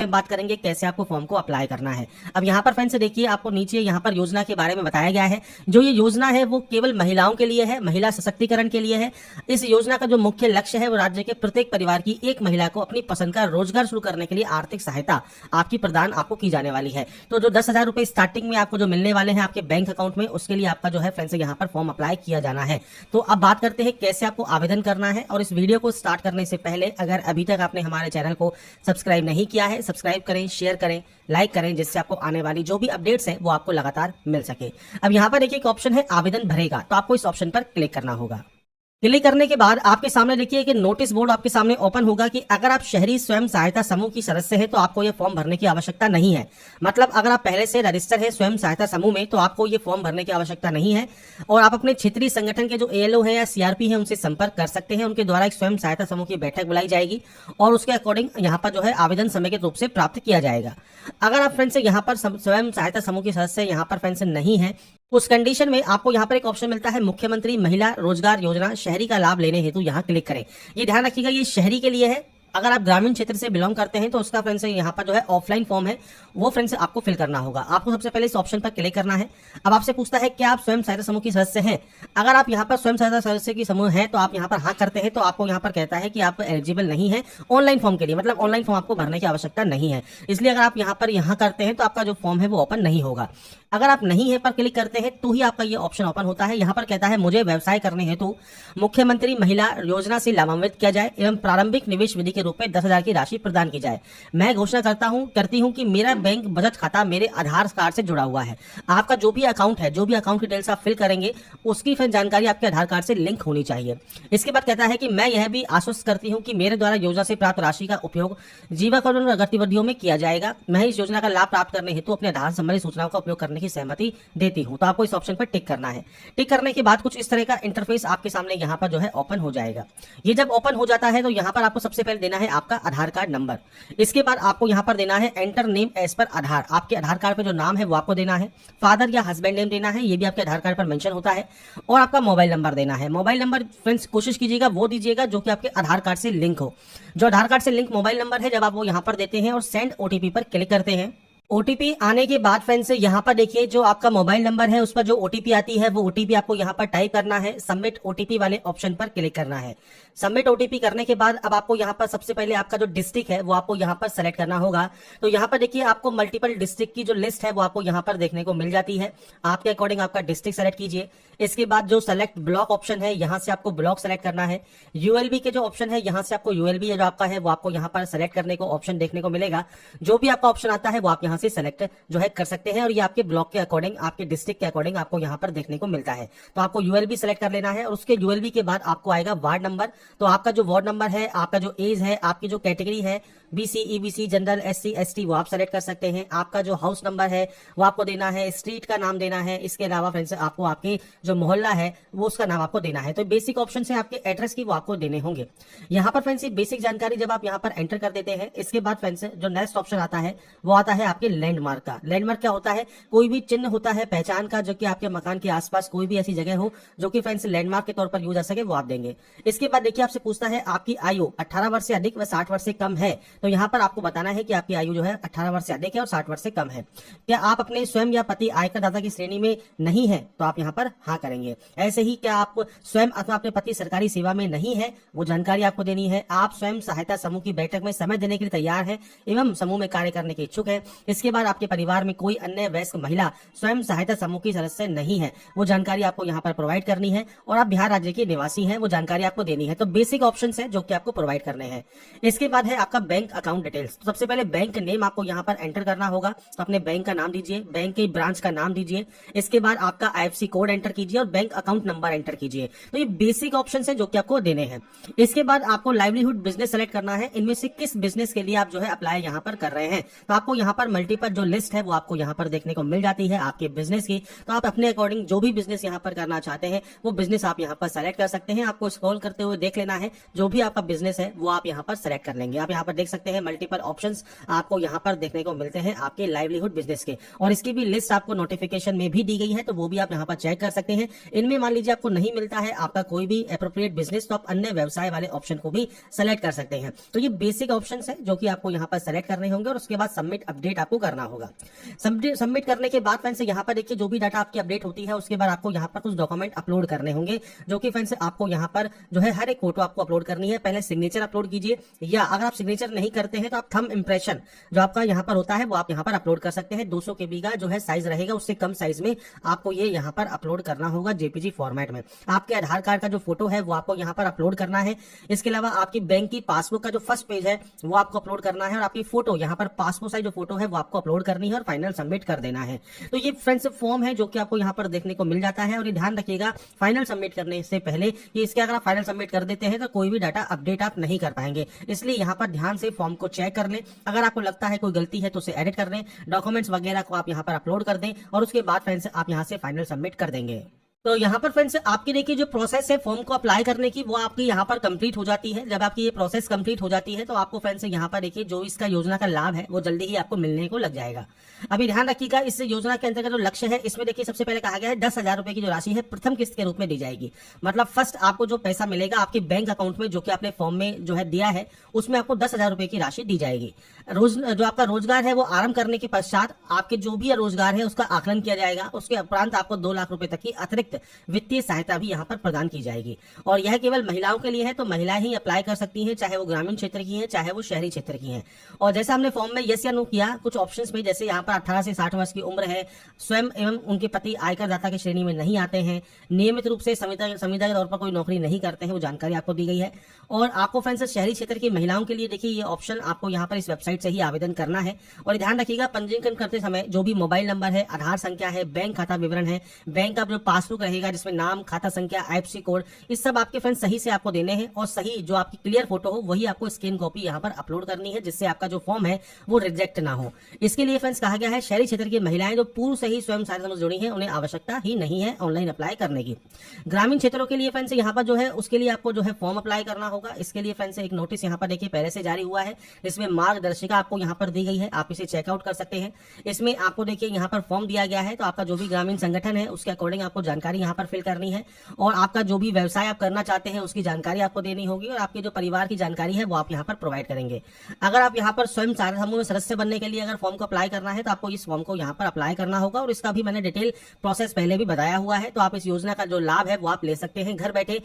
में बात करेंगे कैसे आपको फॉर्म को अप्लाई करना है। अब यहाँ पर फ्रेंड्स देखिए, आपको नीचे यहाँ पर योजना के बारे में बताया गया है। जो ये योजना है वो केवल महिलाओं के लिए है, महिला सशक्तिकरण के लिए है। इस योजना का जो मुख्य लक्ष्य है वो राज्य के प्रत्येक परिवार की एक महिला को अपनी पसंद का रोजगार शुरू करने के लिए आर्थिक सहायता आपकी प्रदान आपको की जाने वाली है। तो जो 10,000 रुपए स्टार्टिंग में आपको जो मिलने वाले हैं आपके बैंक अकाउंट में, उसके लिए आपका जो है फ्रेंड्स यहाँ पर फॉर्म अप्लाई किया जाना है। तो अब बात करते हैं कैसे आपको आवेदन करना है। और इस वीडियो को स्टार्ट करने से पहले अगर अभी तक आपने हमारे चैनल को सब्सक्राइब नहीं किया है, सब्सक्राइब करें, शेयर करें, लाइक करें, जिससे आपको आने वाली जो भी अपडेट्स है वो आपको लगातार मिल सके। अब यहाँ पर देखिए एक ऑप्शन है आवेदन भरेगा, तो आपको इस ऑप्शन पर क्लिक करना होगा। क्लिक करने के बाद आपके सामने देखिए कि नोटिस बोर्ड आपके सामने ओपन होगा कि अगर आप शहरी स्वयं सहायता समूह की सदस्य हैं तो आपको ये फॉर्म भरने की आवश्यकता नहीं है। मतलब अगर आप पहले से रजिस्टर है स्वयं सहायता समूह में तो आपको ये फॉर्म भरने की आवश्यकता नहीं है। और आप अपने क्षेत्रीय संगठन के जो एएलओ है या सीआरपी है उनसे संपर्क कर सकते हैं। उनके द्वारा एक स्वयं सहायता समूह की बैठक बुलाई जाएगी और उसके अकॉर्डिंग यहाँ पर जो है आवेदन समेकित रूप से प्राप्त किया जाएगा। अगर आप फ्रेंड्स यहाँ पर स्वयं सहायता समूह के सदस्य यहाँ पर फ्रेंड्स नहीं है, उस कंडीशन में आपको यहाँ पर एक ऑप्शन मिलता है मुख्यमंत्री महिला रोजगार योजना शहरी का लाभ लेने हेतु यहाँ क्लिक करें। ये ध्यान रखिएगा ये शहरी के लिए है। अगर आप ग्रामीण क्षेत्र से बिलोंग करते हैं तो उसका फ्रेंड्स यहाँ पर जो है ऑफलाइन फॉर्म है वो फ्रेंड्स आपको फिल करना होगा। आपको सबसे पहले इस ऑप्शन पर क्लिक करना है। अब आपसे पूछता है क्या आप स्वयं सहायता समूह की सदस्य हैं। अगर आप यहाँ पर स्वयं सहायता सदस्य की समूह है तो आप यहाँ पर हाँ करते हैं तो आपको यहाँ पर कहता है कि आप एलिजिबल नहीं है ऑनलाइन फॉर्म के लिए। मतलब ऑनलाइन फॉर्म आपको भरने की आवश्यकता नहीं है, इसलिए अगर आप यहाँ पर करते हैं तो आपका जो फॉर्म है वो ओपन नहीं होगा। अगर आप नहीं है पर क्लिक करते हैं तो ही आपका ये ऑप्शन ओपन होता है। यहाँ पर कहता है मुझे व्यवसाय करने हेतु मुख्यमंत्री महिला योजना से लाभान्वित किया जाए एवं प्रारंभिक निवेश विधि के रूप में 10,000 की राशि प्रदान की जाए। मैं घोषणा करती हूँ कि मेरा बैंक बचत खाता मेरे आधार कार्ड से जुड़ा हुआ है। आपका जो भी अकाउंट है, जो भी अकाउंट डिटेल्स आप फिल करेंगे उसकी फिर जानकारी आपके आधार कार्ड से लिंक होनी चाहिए। इसके बाद कहता है कि मैं यह भी आश्वस्त करती हूँ कि मेरे द्वारा योजना से प्राप्त राशि का उपयोग जीविकोपार्जन गतिविधियों में किया जाएगा। मैं इस योजना का लाभ प्राप्त करने हेतु अपने आधार संबंधी सूचनाओं का उपयोग करने की सहमति देती हूं। तो आपको इस ऑप्शन पर टिक करना है। टिक करने के बाद कुछ इस तरह का इंटरफेस आपके सामने यहाँ पर जो है ओपन हो जाएगा। ये जब ओपन हो जाता है तो यहाँ पर आपको सबसे पहले देना है आपका आधार कार्ड नंबर। इसके बाद आपको यहाँ पर देना है एंटर नेम एज पर आधार। आपके आधार कार्ड पे जो नाम है वो आपको देना है। फादर या हस्बैंड नेम देना है, ये भी आपके आधार कार्ड पर मेंशन होता है। और आपका मोबाइल नंबर देना है। मोबाइल नंबर फ्रेंड्स कोशिश कीजिएगा वो दीजिएगा जो कि आपके आधार कार्ड से लिंक हो। जो आधार कार्ड से लिंक मोबाइल नंबर है जब आप वो यहाँ पर देते हैं और सेंड ओटीपी पर क्लिक करते हैं, ओटीपी आने के बाद फ्रेंड्स यहाँ पर देखिए जो आपका मोबाइल नंबर है उस पर जो ओटीपी आती है वो ओटीपी आपको यहाँ पर टाइप करना है। सबमिट ओटीपी वाले ऑप्शन पर क्लिक करना है। सबमिट ओटीपी करने के बाद अब आपको यहाँ पर सबसे पहले आपका जो डिस्ट्रिक्ट है वो आपको यहाँ पर सेलेक्ट करना होगा। तो यहाँ पर देखिए आपको मल्टीपल डिस्ट्रिक्ट की जो लिस्ट है वो आपको यहाँ पर देखने को मिल जाती है। आपके अकॉर्डिंग आपका डिस्ट्रिक्ट सेलेक्ट कीजिए। इसके बाद जो सेलेक्ट ब्लॉक ऑप्शन है यहाँ से आपको ब्लॉक सेलेक्ट करना है। यूएलबी के जो ऑप्शन है यहाँ से आपको यूएलबी जो आपका है वो आपको यहाँ पर सेलेक्ट करने को ऑप्शन देखने को मिलेगा। जो भी आपका ऑप्शन आता है वो आप यहाँ से सेलेक्ट जो है कर सकते हैं और ये आपके ब्लॉक के अकॉर्डिंग, आपके डिस्ट्रिक्ट के अकॉर्डिंग आपको यहाँ पर देखने को मिलता है। तो आपको यूएलबी सेलेक्ट कर लेना है और उसके यूएलबी के बाद आपको आएगा वार्ड नंबर। तो आपका जो वार्ड नंबर है, आपका जो एज है, आपकी जो कैटेगरी है BC, EBC, general, SC, ST वो आप सेलेक्ट कर सकते हैं। आपका जो हाउस नंबर है वो आपको देना है। स्ट्रीट का नाम देना है। इसके अलावा फ्रेंड्स आपको आपके जो मोहल्ला है वो उसका नाम आपको देना है। तो बेसिक ऑप्शन से आपके एड्रेस की वो आपको देने होंगे। यहाँ पर फ्रेंड्स बेसिक जानकारी जब आप यहाँ पर एंटर कर देते हैं, इसके बाद फ्रेंड्स जो नेक्स्ट ऑप्शन आता है वो आता है आपके लैंडमार्क का। लैंडमार्क क्या होता है? कोई भी चिन्ह होता है पहचान का जो कि आपके मकान के आसपास कोई भी ऐसी जगह हो जो कि फ्रेंड्स लैंडमार्क के तौर पर यूज आ सके वो आप देंगे। इसके बाद देखिए आपसे पूछता है आपकी आयु 18 वर्ष से अधिक व 60 वर्ष से कम है। तो यहाँ पर आपको बताना है कि आपकी आयु जो है 18 वर्ष से अधिक है और 60 वर्ष से कम है। क्या आप अपने स्वयं या पति आयकर दाता की श्रेणी में नहीं है तो आप यहाँ पर हाँ करेंगे। ऐसे ही क्या आप स्वयं अथवा अपने पति सरकारी सेवा में नहीं है, वो जानकारी आपको देनी है। आप स्वयं सहायता समूह की बैठक में समय देने के लिए तैयार है एवं समूह में कार्य करने के इच्छुक है। इसके बाद आपके परिवार में कोई अन्य वयस्क महिला स्वयं सहायता समूह की सदस्य नहीं है, वो जानकारी आपको यहाँ पर प्रोवाइड करनी है। और आप बिहार राज्य के निवासी हैं, वो जानकारी आपको देनी है। तो बेसिक ऑप्शन है जो कि आपको प्रोवाइड करने हैं। इसके बाद है आपका बैंक अकाउंट डिटेल्स। तो सबसे पहले बैंक नेम आपको यहाँ पर एंटर करना होगा। तो अपने बैंक का नाम दीजिए, बैंक के ब्रांच का नाम दीजिए। इसके बाद आपका आईएफएससी कोड एंटर कीजिए और बैंक अकाउंट नंबर एंटर कीजिए। तो ये बेसिक ऑप्शन है जो कि आपको देने हैं। इसके बाद आपको लाइवलीहुड बिजनेस सेलेक्ट करना है। इनमें से किस बिजनेस के लिए आप जो है अप्लाई यहाँ पर कर रहे हैं। तो आपको यहाँ पर मल्टीपल जो लिस्ट है वो आपको यहाँ पर देखने को मिल जाती है आपके बिजनेस की। तो आप अपने अकॉर्डिंग जो भी बिजनेस यहाँ पर करना चाहते हैं वो बिजनेस आप यहाँ पर सेलेक्ट कर सकते हैं। आपको स्क्रॉल करते हुए देख लेना है, जो भी आपका बिजनेस है वो आप यहाँ पर सेलेक्ट कर लेंगे। आप यहाँ पर देख सकते हैं। मल्टीपल ऑप्शंस आपको यहाँ पर देखने को मिलते हैं आपके लाइवलीहुड बिजनेस के, और इसकी भी लिस्ट आपको नोटिफिकेशन में भी दी गई है, तो वो भी आप यहाँ पर चेक कर सकते हैं। इनमें मान लीजिए आपको नहीं मिलता है आपका कोई भी एप्रोप्रिएट बिजनेस, तो आप अन्य व्यवसाय वाले ऑप्शन को भी सेलेक्ट कर सकते हैं। तो ये बेसिक ऑप्शन है जो कि आपको यहाँ पर सेलेक्ट करने होंगे, और उसके बाद सबमिट अपडेट आपको करना होगा। सबमिट करने के बाद फ्रेंड्स यहाँ पर देखिए जो भी डाटा आपकी अपडेट होती है उसके बाद आपको यहाँ पर कुछ डॉक्यूमेंट अपलोड करने होंगे, जो कि फ्रेंड्स आपको यहाँ पर जो है हर एक फोटो आपको अपलोड करनी है। पहले सिग्नेचर अपलोड कीजिए, या अगर आप सिग्नेचर नहीं करते हैं तो आप थंब इंप्रेशन जो आपका यहाँ पर होता है वो आप यहाँ पर अपलोड कर सकते हैं। 200 KB का जो है साइज रहेगा, उससे कम साइज में आपको ये यहाँ पर अपलोड करना होगा JPG फॉर्मेट में। आपके आधार कार्ड का जो फोटो है वो आपको यहाँ पर अपलोड करना है। इसके अलावा आपकी बैंक की पासबुक का जो फर्स्ट पेज है वो आपको अपलोड करना है, और आपकी फोटो यहाँ पर पासपोर्ट साइज जो फोटो है वो आपको अपलोड करनी है और फाइनल सबमिट कर देना है। तो ये फ्रेंड्स फॉर्म है जो कि आपको यहाँ पर देखने को मिल जाता है, और ये ध्यान रखिएगा फाइनल सबमिट करने से पहले कि इसके अगर आप फाइनल सबमिट कर देते हैं तो कोई भी डाटा अपडेट आप नहीं कर पाएंगे। इसलिए यहाँ पर ध्यान से फॉर्म को चेक कर लें, अगर आपको लगता है कोई गलती है तो उसे एडिट कर लें, डॉक्यूमेंट्स वगैरह को आप यहाँ पर अपलोड कर दें, और उसके बाद फ्रेंड्स आप यहाँ से फाइनल सबमिट कर देंगे। तो यहाँ पर फ्रेंड्स आपकी देखिए जो प्रोसेस है फॉर्म को अप्लाई करने की वो आपकी यहाँ पर कंप्लीट हो जाती है। जब आपकी ये प्रोसेस कंप्लीट हो जाती है तो आपको फ्रेंड्स यहाँ पर देखिए जो इसका योजना का लाभ है वो जल्दी ही आपको मिलने को लग जाएगा। अभी ध्यान रखिएगा इस योजना के अंतर्गत जो लक्ष्य है इसमें देखिए सबसे पहले कहा गया है 10,000 रुपए की जो राशि है प्रथम किस्त के रूप में दी जाएगी। मतलब फर्स्ट आपको जो पैसा मिलेगा आपके बैंक अकाउंट में जो कि आपने फॉर्म में जो है दिया है उसमें आपको 10,000 रुपए की राशि दी जाएगी। जो आपका रोजगार है वो आरंभ करने के पश्चात आपके जो भी रोजगार है उसका आकलन किया जाएगा। उसके उपरांत आपको 2 लाख रुपए तक की अतिरिक्त वित्तीय सहायता भी यहाँ पर प्रदान की जाएगी, और यह केवल महिलाओं के लिए है। तो महिलाएं ही अप्लाई कर सकती हैं, चाहे वो ग्रामीण क्षेत्र की हैं चाहे वो शहरी क्षेत्र की हैं। और जैसा हमने फॉर्म में यस या नो किया कुछ ऑप्शंस में, जैसे यहाँ पर 18 से 60 वर्ष की उम्र है, स्वयं एवं उनके पति आयकर दाता की श्रेणी में नहीं आते हैं, नियमित रूप से संविदा के तौर पर कोई नौकरी नहीं करते हैं, वो जानकारी आपको दी गई है। और आपको फ्रेंड्स शहरी क्षेत्र की महिलाओं के लिए देखिए ये ऑप्शन आपको यहाँ पर इस वेबसाइट से ही आवेदन करना है। और ध्यान रखिएगा पंजीकरण करते समय जो भी मोबाइल नंबर है, आधार संख्या है, बैंक खाता विवरण है, बैंक का जो पासबुक रहेगा जिसमें नाम, खाता संख्या, IFSC कोड, इस सब आपके फ्रेंड्स सही से आपको देने हैं, और सही जो आपकी क्लियर फोटो हो वही आपको स्कैन कॉपी यहाँ पर अपलोड करनी है, जिससे आपका जो फॉर्म है वो रिजेक्ट ना हो। इसके लिए फ्रेंड्स कहा गया है शहरी क्षेत्र की महिलाएं जो पूर्व से ही स्वयं सहायता समूह से जुड़ी हैं उन्हें आवश्यकता ही नहीं है ऑनलाइन अप्लाई करने की। ग्रामीण क्षेत्रों के लिए फ्रेंड्स यहाँ पर जो है उसके लिए आपको जो है फॉर्म अप्लाई करना होगा। इसके लिए फ्रेंड्स एक नोटिस यहाँ पर देखिए पहले से जारी हुआ है, इसमें मार्गदर्शिका आपको यहाँ पर दी गई है, आप इसे चेकआउट कर सकते हैं। इसमें आपको देखिए यहाँ पर फॉर्म दिया गया है, तो आपका जो भी ग्रामीण संगठन है उसके अकॉर्डिंग आपको जानकारी यहाँ पर फिल करनी है, और आपका जो भी व्यवसाय आप करना चाहते हैं उसकी जानकारी आपको देनी होगी, और आपके जो परिवार की जानकारी है वो आप यहाँ पर प्रोवाइड करेंगे। अगर आप यहाँ पर स्वयं सहायता समूह में सदस्य बनने के लिए अगर फॉर्म को अप्लाई करना है तो आपको इस फॉर्म को यहाँ पर अप्लाई करना होगा, और इसका भी मैंने डिटेल प्रोसेस पहले भी बताया हुआ है। तो आप इस योजना का जो लाभ है वो आप ले सकते हैं घर बैठे।